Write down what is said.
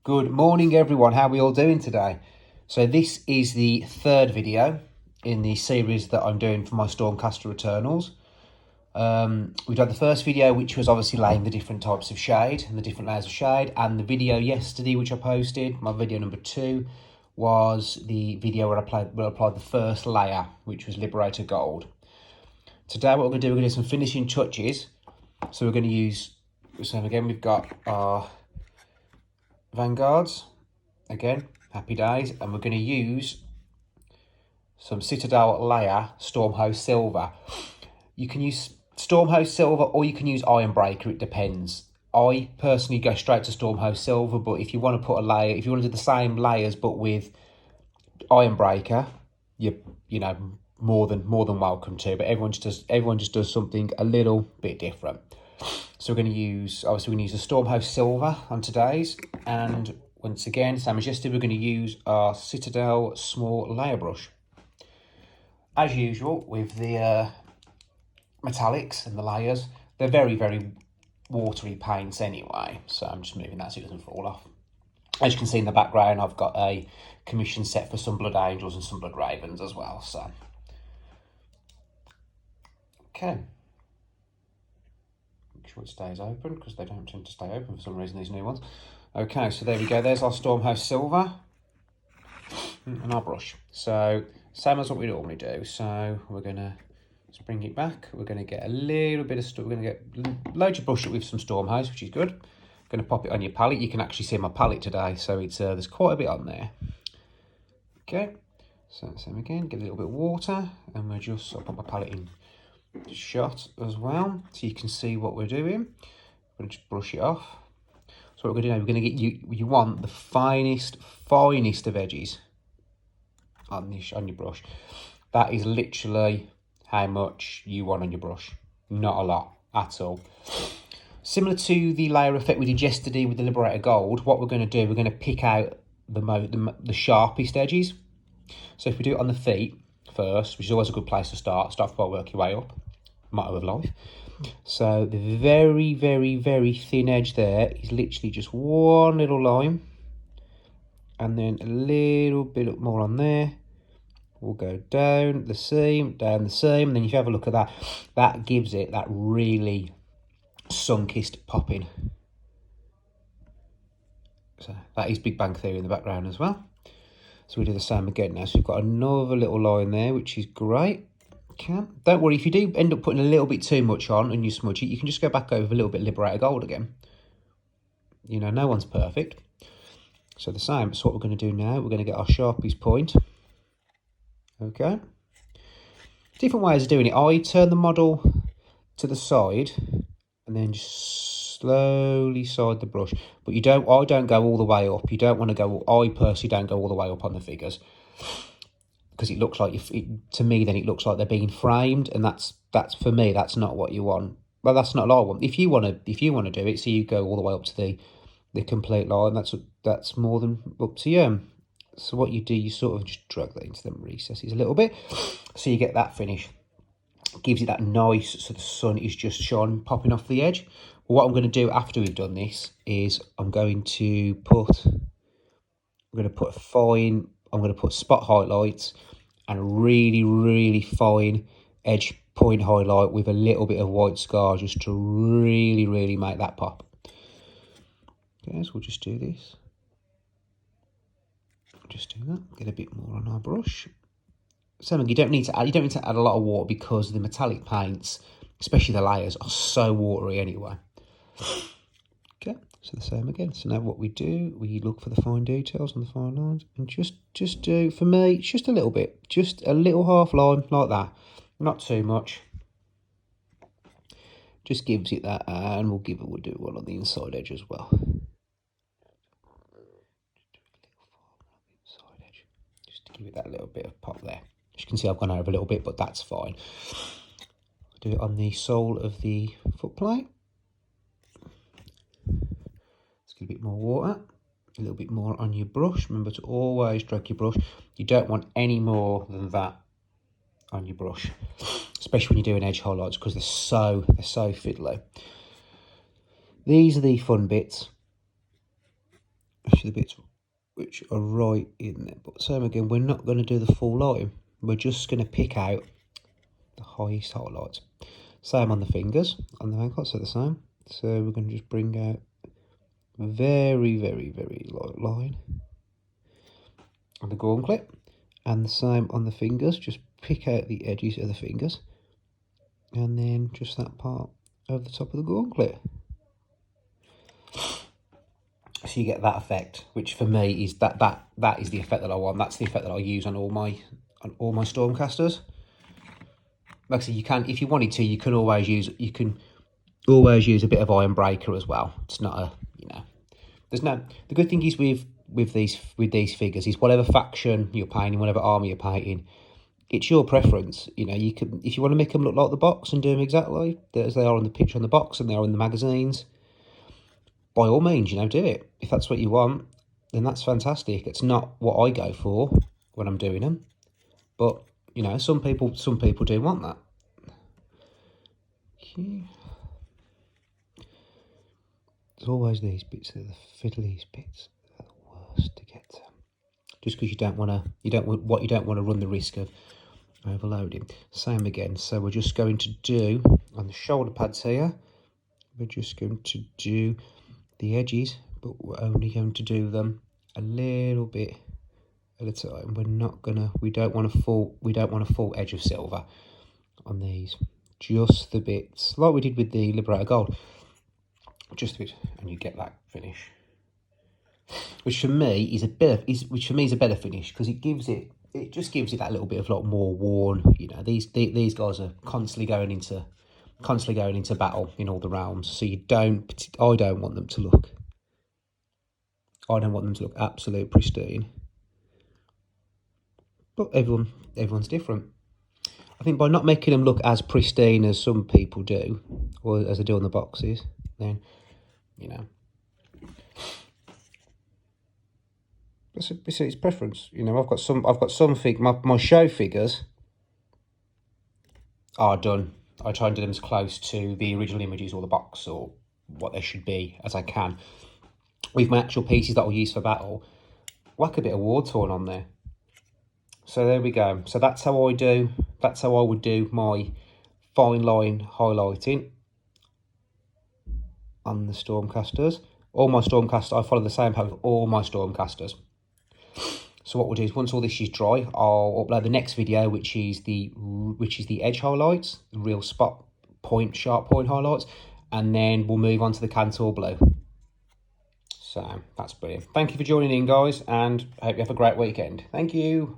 Good morning everyone, how are we all doing today? So this is the third video in the series that I'm doing for my Stormcaster Eternals. We've done the first video, which was obviously laying the different types of shade and the different layers of shade, and the video yesterday which I posted, my video number 2, was the video where I applied the first layer, which was Liberator Gold. Today what we're going to do, we're going to do some finishing touches. So we're going to use, so again we've got our Vanguards, again, happy days, and we're going to use some Citadel layer Stormhost Silver. You can use Stormhost Silver or you can use Ironbreaker, it depends. I personally go straight to Stormhost Silver, but if you want to put a layer, if you want to do the same layers but with Ironbreaker, you know, more than welcome to, but everyone just does something a little bit different. So we're going to use, obviously we're going to use the Stormhost Silver on today's, and once again, same as yesterday, we're going to use our Citadel small layer brush. As usual with the metallics and the layers, they're very, very watery paints anyway, so I'm just moving that so it doesn't fall off. As you can see in the background, I've got a commission set for some Blood Angels and some Blood Ravens as well, so. Okay. Make sure it stays open, because they don't tend to stay open for some reason, these new ones. Okay, so there we go, there's our Stormhost Silver and our brush. So same as what we normally do. So we're gonna just bring it back. We're gonna get a little bit of we're gonna get load your brush up with some Stormhost, which is good. Gonna pop it on your palette. You can actually see my palette today, so it's there's quite a bit on there. Okay, so same again, get a little bit of water, and we'll just, I'll put my palette in shot as well, so you can see what we're doing. I'm gonna just brush it off. So what we're gonna do, we're gonna get you want the finest of edges on your brush. That is literally how much you want on your brush, not a lot at all. Similar to the layer effect we did yesterday with the Liberator Gold, what we're going to do, we're going to pick out the sharpest edges. So if we do it on the feet first, which is always a good place to start by work your way up, motto of life. So the very, very, very thin edge there is literally just one little line, and then a little bit more on there. We'll go down the seam, and then if you have a look at that, that gives it that really sunkist popping. So that is Big Bang Theory in the background as well. So we do the same again now. So we've got another little line there, which is great. Okay. Don't worry, if you do end up putting a little bit too much on and you smudge it, you can just go back over a little bit Liberator Gold again. You know, no one's perfect. So the same. So what we're going to do now, we're going to get our sharpies point. Okay. Different ways of doing it. I turn the model to the side and then just slowly side the brush. But I don't go all the way up. You don't want to go, I personally don't go all the way up on the figures, because it looks like, to me then it looks like they're being framed, and that's for me, that's not what you want. Well, that's not what I want. If you want to do it, so you go all the way up to the complete line, that's more than up to you. So what you do, you sort of just drag that into them recesses a little bit, so you get that finish. It gives it that nice, so the sun is just shining, popping off the edge. Well, what I'm going to do after we've done this is I'm going to put spot highlights and really, really fine edge point highlight with a little bit of white scar, just to really, really make that pop. Okay, so we'll just do this. Just do that. Get a bit more on our brush. So you don't need to add a lot of water, because the metallic paints, especially the layers, are so watery anyway. Okay, so the same again. So now what we do, we look for the fine details on the fine lines, and just do, for me, it's just a little bit, just a little half line like that, not too much. Just gives it that, and we'll do one on the inside edge as well. Give it that little bit of pop there. As you can see, I've gone over a little bit, but that's fine. Do it on the sole of the foot plate. Let's get a bit more water, a little bit more on your brush. Remember to always drag your brush. You don't want any more than that on your brush, especially when you're doing edge highlights, because they're so fiddly. These are the fun bits. the bits which are right in there. But same again, we're not going to do the full line. We're just going to pick out the highest highlights. Same on the fingers, on the ankles are the same. So we're going to just bring out a very, very, very light line on the gauntlet. And the same on the fingers, just pick out the edges of the fingers. And then just that part over the top of the gauntlet. So you get that effect, which for me is that is the effect that I want. That's the effect that I use on all my Stormcasters. Like I said, you can, if you wanted to, you can always use a bit of Iron Breaker as well. It's not a, you know, there's no. The good thing is with these figures is whatever faction you're painting, whatever army you're painting, it's your preference. You know, you can, if you want to make them look like the box and do them exactly as they are on the picture on the box and they are in the magazines, by all means, you know, do it. If that's what you want, then that's fantastic. It's not what I go for when I'm doing them, but you know, some people do want that. Okay. There's always these bits, the fiddliest bits are the worst to get to. Just because you don't want to run the risk of overloading. Same again. So we're just going to do on the shoulder pads here. We're just going to do the edges, but we're only going to do them a little bit at a time. We don't want a full edge of silver on these. Just the bits like we did with the Liberator Gold. Just a bit, and you get that finish, which for me is a better finish because it just gives it that little bit of like more worn. You know, these guys are constantly going into battle in all the realms, so I don't want them to look absolute pristine. But everyone's different. I think by not making them look as pristine as some people do, or as they do on the boxes, then, you know, it's preference. You know, I've got some my show figures are done. I try and do them as close to the original images or the box or what they should be as I can. With my actual pieces that I'll use for battle, whack a bit of war torn on there. So there we go. So that's how I would do my fine line highlighting on the Stormcasters. All my Stormcasters, I follow the same pattern with all my Stormcasters. So what we'll do is once all this is dry, I'll upload the next video, which is the edge highlights, the real sharp point highlights, and then we'll move on to the Cantor Blue. So that's brilliant. Thank you for joining in, guys, and I hope you have a great weekend. Thank you.